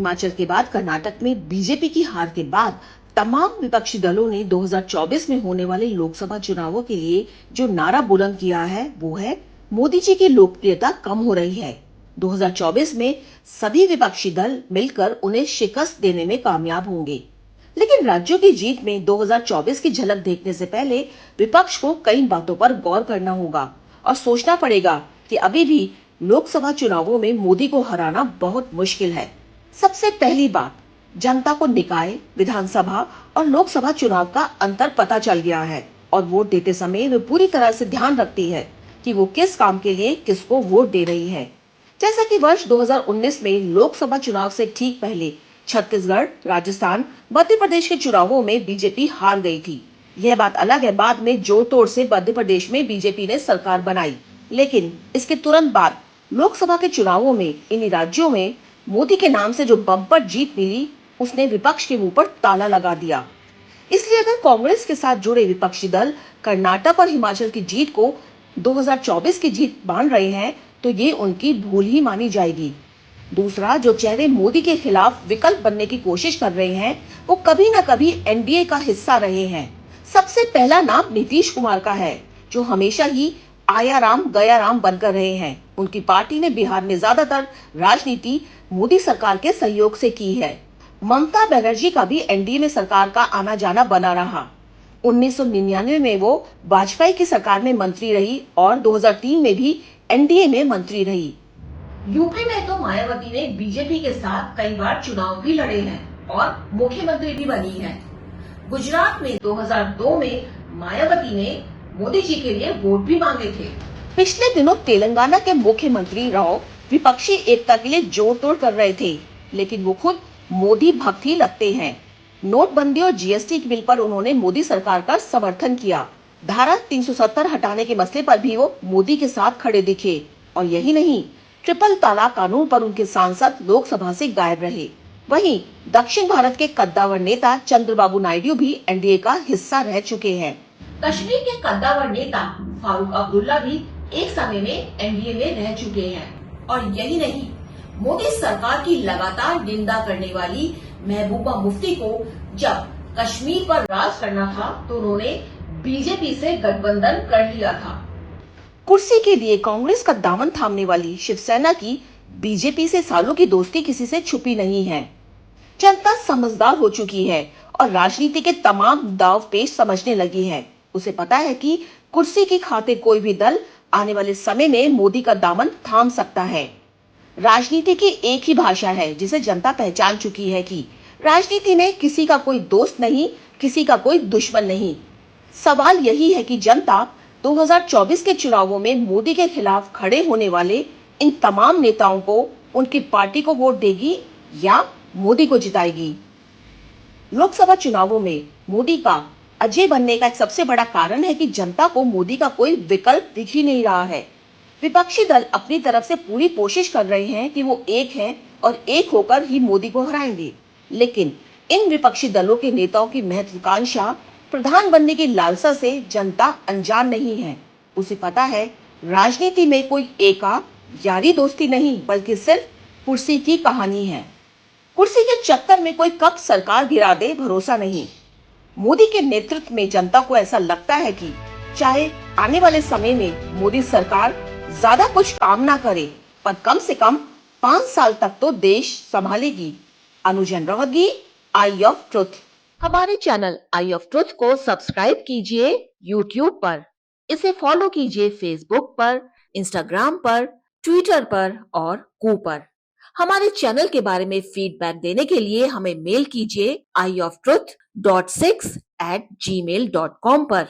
हिमाचल के बाद कर्नाटक में बीजेपी की हार के बाद तमाम विपक्षी दलों ने 2024 में होने वाले लोकसभा चुनावों के लिए जो नारा बुलंद किया है वो है मोदी जी की लोकप्रियता कम हो रही है। 2024 में सभी विपक्षी दल मिलकर उन्हें शिकस्त देने में कामयाब होंगे। लेकिन राज्यों की जीत में 2024 की झलक देखने से पहले विपक्ष को कई बातों पर गौर करना होगा और सोचना पड़ेगा कि अभी भी लोकसभा चुनावों में मोदी को हराना बहुत मुश्किल है। सबसे पहली बात, जनता को निकाय, विधानसभा और लोकसभा चुनाव का अंतर पता चल गया है और वोट देते समय वे पूरी तरह से ध्यान रखती है कि वो किस काम के लिए किसको वोट दे रही है। जैसा कि वर्ष 2019 में लोकसभा चुनाव से ठीक पहले छत्तीसगढ़, राजस्थान, मध्य प्रदेश के चुनावों में बीजेपी हार गई थी। यह बात अलग है, बाद में जोर तोड़ से मध्य प्रदेश में बीजेपी ने सरकार बनाई, लेकिन इसके तुरंत बाद लोकसभा के चुनावों में इन राज्यों में मोदी के नाम से जो बम्पर जीत मिली, उसने विपक्ष के मुंह पर ताला लगा दिया। इसलिए अगर कांग्रेस के साथ जुड़े विपक्षी दल कर्नाटक और हिमाचल की जीत को 2024 की जीत मान रहे हैं, तो ये उनकी भूल ही मानी जाएगी। दूसरा, जो चेहरे मोदी के खिलाफ विकल्प बनने की कोशिश कर रहे हैं, वो कभी न कभी एनडीए का हिस्सा रहे हैं। सबसे पहला नाम नीतीश कुमार का है, जो हमेशा ही आया राम गया राम बनकर रहे हैं। उनकी पार्टी ने बिहार में ज्यादातर राजनीति मोदी सरकार के सहयोग से की है। ममता बनर्जी का भी एनडीए में सरकार का आना जाना बना रहा। 1999 में वो वाजपेयी की सरकार में मंत्री रही और 2003 में भी एनडीए में मंत्री रही। यूपी में तो मायावती ने बीजेपी के साथ कई बार चुनाव भी लड़े हैं और मुख्यमंत्री भी बनी है। गुजरात में 2002 में मायावती ने मोदी जी के लिए वोट भी मांगे थे। पिछले दिनों तेलंगाना के मुख्यमंत्री राव विपक्षी एकता के लिए जोर तोड़ कर रहे थे, लेकिन वो खुद मोदी भक्त ही लगते हैं। नोटबंदी और जीएसटी बिल पर उन्होंने मोदी सरकार का समर्थन किया। धारा 370 हटाने के मसले पर भी वो मोदी के साथ खड़े दिखे। और यही नहीं, ट्रिपल तलाक कानून पर उनके सांसद लोकसभा से गायब रहे। वहीं दक्षिण भारत के कद्दावर नेता चंद्रबाबू नायडू भी एनडीए का हिस्सा रह चुके हैं। कश्मीर के कद्दावर नेता फारूक अब्दुल्ला भी एक समय में एनडीए में रह चुके हैं। और यही नहीं, मोदी सरकार की लगातार निंदा करने वाली महबूबा मुफ्ती को जब कश्मीर पर राज करना था तो उन्होंने बीजेपी से गठबंधन कर लिया था। कुर्सी के लिए कांग्रेस का दामन थामने वाली शिवसेना की बीजेपी से सालों की दोस्ती किसी से छुपी नहीं है। जनता समझदार हो चुकी है और राजनीति के तमाम दाव पेच समझने लगी है। उसे पता है कि कुर्सी की खातिर कोई भी दल आने वाले समय में मोदी का दामन थाम सकता है। राजनीति की एक ही भाषा है जिसे जनता पहचान चुकी है कि राजनीति में किसी का कोई दोस्त नहीं, किसी का कोई दुश्मन नहीं। सवाल यही है कि जनता 2024 के चुनावों में मोदी के खिलाफ खड़े होने वाले इन तमाम नेताओं को, उनकी पार्टी को वोट देगी या मोदी को जिताएगी। लोकसभा चुनावों में मोदी का अजय बनने का एक सबसे बड़ा कारण है कि जनता को मोदी का कोई विकल्प दिख ही नहीं रहा है। विपक्षी दल अपनी तरफ से पूरी कोशिश कर रहे हैं कि वो एक हैं और एक होकर ही मोदी को हराएंगे। लेकिन इन विपक्षी दलों के नेताओं की महत्वाकांक्षा, प्रधान बनने की लालसा से जनता अनजान नहीं है। उसे पता है राजनीति में कोई एका यारी दोस्ती नहीं, बल्कि सिर्फ कुर्सी की कहानी है। कुर्सी के चक्कर में कोई कब सरकार गिरा दे, भरोसा नहीं। मोदी के नेतृत्व में जनता को ऐसा लगता है कि चाहे आने वाले समय में मोदी सरकार ज्यादा कुछ काम ना करे, पर कम से कम 5 साल तक तो देश संभालेगी। अनुजन रवगी, आई ऑफ ट्रुथ। हमारे चैनल आई ऑफ ट्रुथ को सब्सक्राइब कीजिए यूट्यूब पर, इसे फॉलो कीजिए फेसबुक पर, इंस्टाग्राम पर, ट्विटर पर और कू पर। हमारे चैनल के बारे में फीडबैक देने के लिए हमें मेल कीजिए ioftruth.6@gmail.com पर।